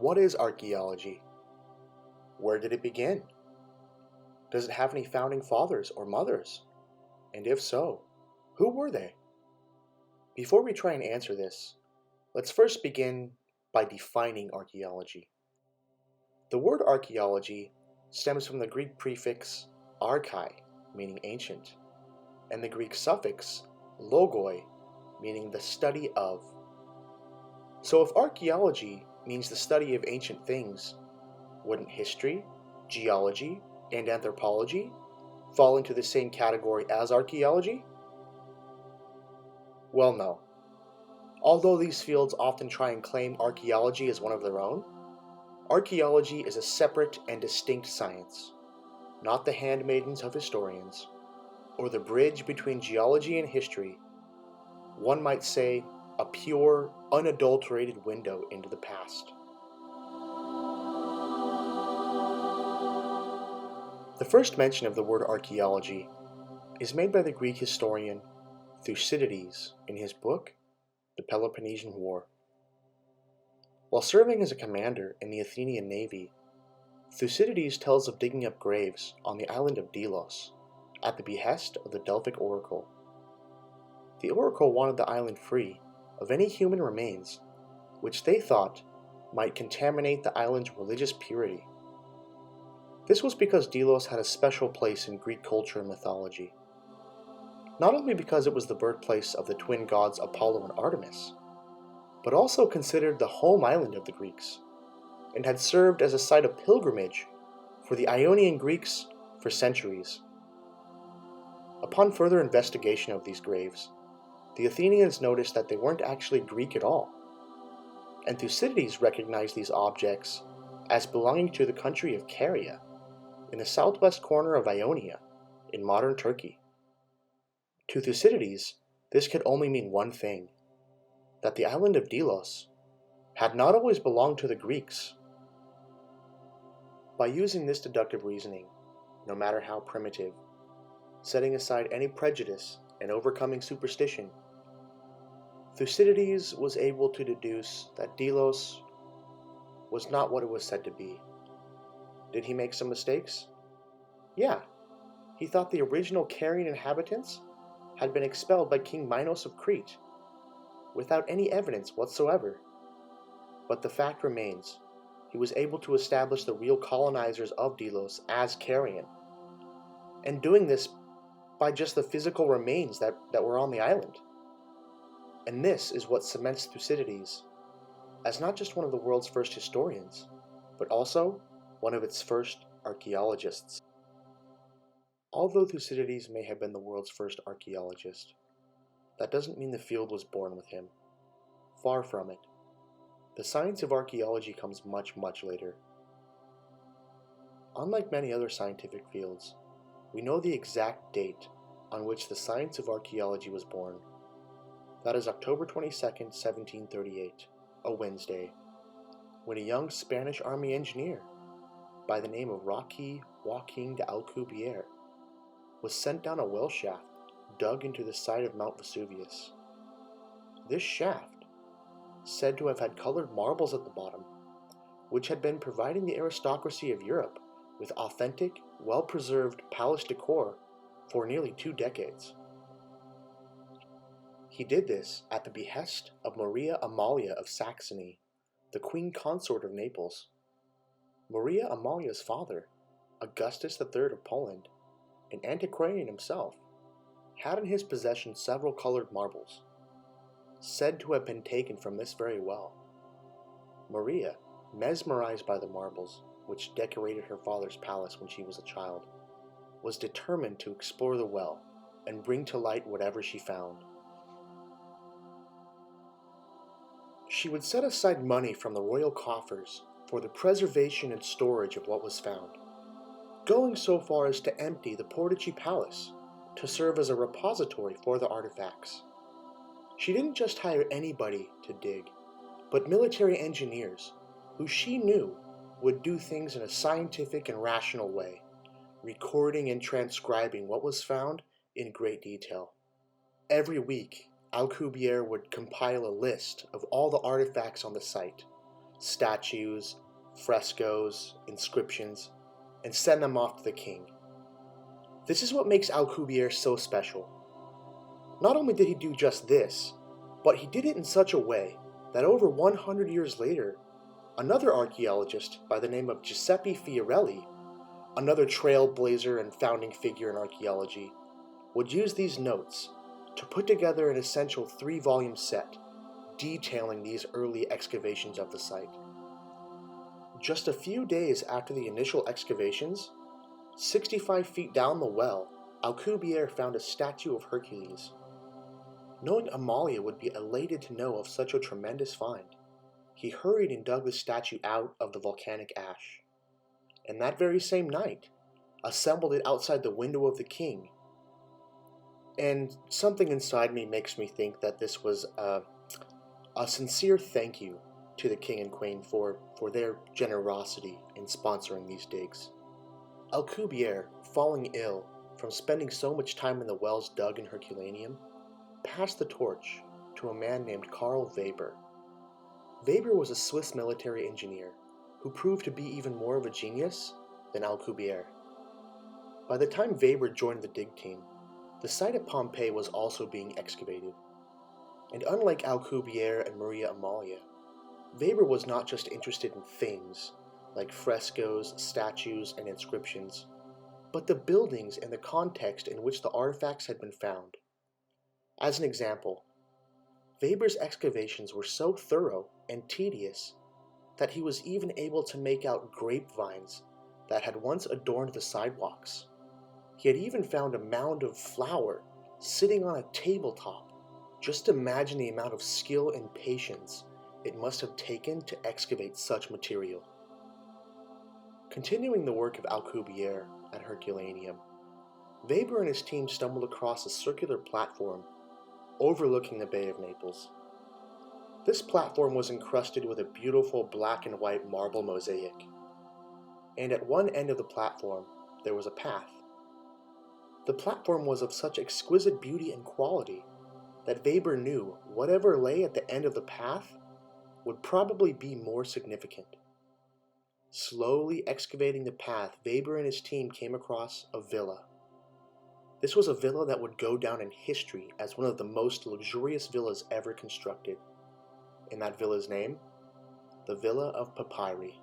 What is archaeology? Where did it begin? Does it have any founding fathers or mothers? And if so, who were they? Before we try and answer this, let's first begin by defining archaeology. The word archaeology stems from the Greek prefix archai, meaning ancient, and the Greek suffix logoi, meaning the study of. So if archaeology means the study of ancient things, wouldn't history, geology, and anthropology fall into the same category as archaeology? Well, no. Although these fields often try and claim archaeology as one of their own, archaeology is a separate and distinct science, not the handmaidens of historians, or the bridge between geology and history. One might say a pure, unadulterated window into the past. The first mention of the word archaeology is made by the Greek historian Thucydides in his book, The Peloponnesian War. While serving as a commander in the Athenian navy, Thucydides tells of digging up graves on the island of Delos at the behest of the Delphic oracle. The oracle wanted the island free of any human remains which they thought might contaminate the island's religious purity. This was because Delos had a special place in Greek culture and mythology, not only because it was the birthplace of the twin gods Apollo and Artemis, but also considered the home island of the Greeks, and had served as a site of pilgrimage for the Ionian Greeks for centuries. Upon further investigation of these graves, the Athenians noticed that they weren't actually Greek at all, and Thucydides recognized these objects as belonging to the country of Caria, in the southwest corner of Ionia, in modern Turkey. To Thucydides, this could only mean one thing, that the island of Delos had not always belonged to the Greeks. By using this deductive reasoning, no matter how primitive, setting aside any prejudice and overcoming superstition, Thucydides was able to deduce that Delos was not what it was said to be. Did he make some mistakes? Yeah. He thought the original Carian inhabitants had been expelled by King Minos of Crete, without any evidence whatsoever. But the fact remains, he was able to establish the real colonizers of Delos as Carian, and doing this by just the physical remains that were on the island. And this is what cements Thucydides as not just one of the world's first historians, but also one of its first archaeologists. Although Thucydides may have been the world's first archaeologist, that doesn't mean the field was born with him. Far from it. The science of archaeology comes much, much later. Unlike many other scientific fields, we know the exact date on which the science of archaeology was born. That is October 22nd, 1738, a Wednesday, when a young Spanish army engineer by the name of Roque Joaquin de Alcubierre was sent down a well shaft dug into the side of Mount Vesuvius. This shaft, said to have had colored marbles at the bottom, which had been providing the aristocracy of Europe with authentic, well-preserved palace decor for nearly 2 decades. He did this at the behest of Maria Amalia of Saxony, the queen consort of Naples. Maria Amalia's father, Augustus III of Poland, an antiquarian himself, had in his possession several colored marbles, said to have been taken from this very well. Maria, mesmerized by the marbles, which decorated her father's palace when she was a child, was determined to explore the well and bring to light whatever she found. She would set aside money from the royal coffers for the preservation and storage of what was found, going so far as to empty the Portici Palace to serve as a repository for the artifacts. She didn't just hire anybody to dig, but military engineers who she knew would do things in a scientific and rational way, recording and transcribing what was found in great detail. Every week, Alcubierre would compile a list of all the artifacts on the site, statues, frescoes, inscriptions, and send them off to the king. This is what makes Alcubierre so special. Not only did he do just this, but he did it in such a way that over 100 years later, another archaeologist by the name of Giuseppe Fiorelli, another trailblazer and founding figure in archaeology, would use these notes to put together an essential 3-volume set detailing these early excavations of the site. Just a few days after the initial excavations, 65 feet down the well, Alcubierre found a statue of Hercules. Knowing Amalia would be elated to know of such a tremendous find, he hurried and dug the statue out of the volcanic ash, and that very same night, assembled it outside the window of the king. And something inside me makes me think that this was a sincere thank you to the king and queen for their generosity in sponsoring these digs. Alcubierre, falling ill from spending so much time in the wells dug in Herculaneum, passed the torch to a man named Karl Weber. Weber was a Swiss military engineer who proved to be even more of a genius than Alcubierre. By the time Weber joined the dig team, the site at Pompeii was also being excavated. And unlike Alcubierre and Maria Amalia, Weber was not just interested in things like frescoes, statues, and inscriptions, but the buildings and the context in which the artifacts had been found. As an example, Weber's excavations were so thorough and tedious that he was even able to make out grapevines that had once adorned the sidewalks. He had even found a mound of flour sitting on a tabletop. Just imagine the amount of skill and patience it must have taken to excavate such material. Continuing the work of Alcubierre at Herculaneum, Weber and his team stumbled across a circular platform overlooking the Bay of Naples. This platform was encrusted with a beautiful black and white marble mosaic, and at one end of the platform there was a path. The platform was of such exquisite beauty and quality that Weber knew whatever lay at the end of the path would probably be more significant. Slowly excavating the path, Weber and his team came across a villa. This was a villa that would go down in history as one of the most luxurious villas ever constructed. And that villa's name? The Villa of Pompeii.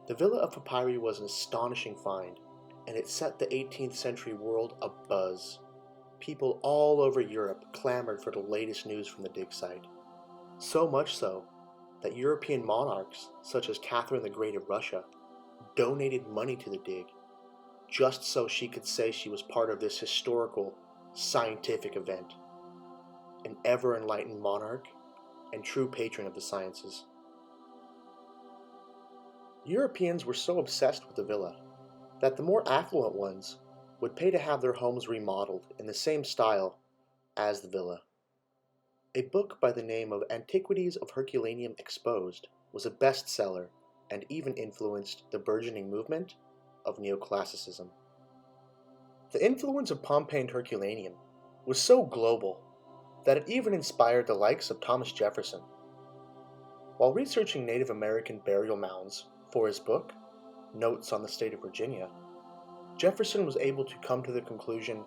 The Villa of Pompeii was an astonishing find, and it set the 18th century world abuzz. People all over Europe clamored for the latest news from the dig site. So much so that European monarchs, such as Catherine the Great of Russia, donated money to the dig, just so she could say she was part of this historical, scientific event. An ever-enlightened monarch and true patron of the sciences. Europeans were so obsessed with the villa that the more affluent ones would pay to have their homes remodeled in the same style as the villa. A book by the name of Antiquities of Herculaneum Exposed was a bestseller and even influenced the burgeoning movement of neoclassicism. The influence of Pompeii and Herculaneum was so global that it even inspired the likes of Thomas Jefferson. While researching Native American burial mounds for his book, Notes on the State of Virginia, Jefferson was able to come to the conclusion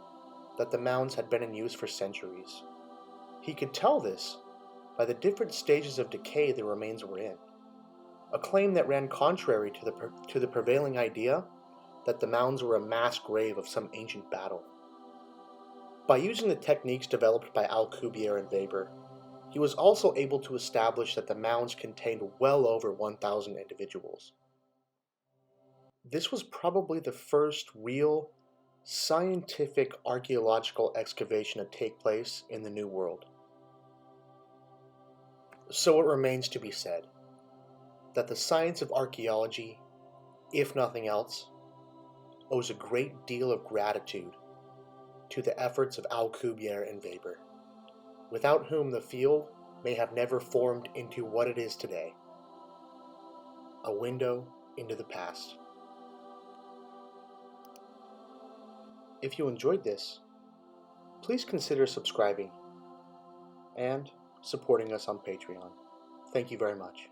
that the mounds had been in use for centuries. He could tell this by the different stages of decay the remains were in, a claim that ran contrary to the prevailing idea that the mounds were a mass grave of some ancient battle. By using the techniques developed by Alcubierre and Weber, he was also able to establish that the mounds contained well over 1,000 individuals. This was probably the first real, scientific archaeological excavation to take place in the New World. So it remains to be said that the science of archaeology, if nothing else, owes a great deal of gratitude to the efforts of Alcubierre and Weber, without whom the field may have never formed into what it is today, a window into the past. If you enjoyed this, please consider subscribing and supporting us on Patreon. Thank you very much.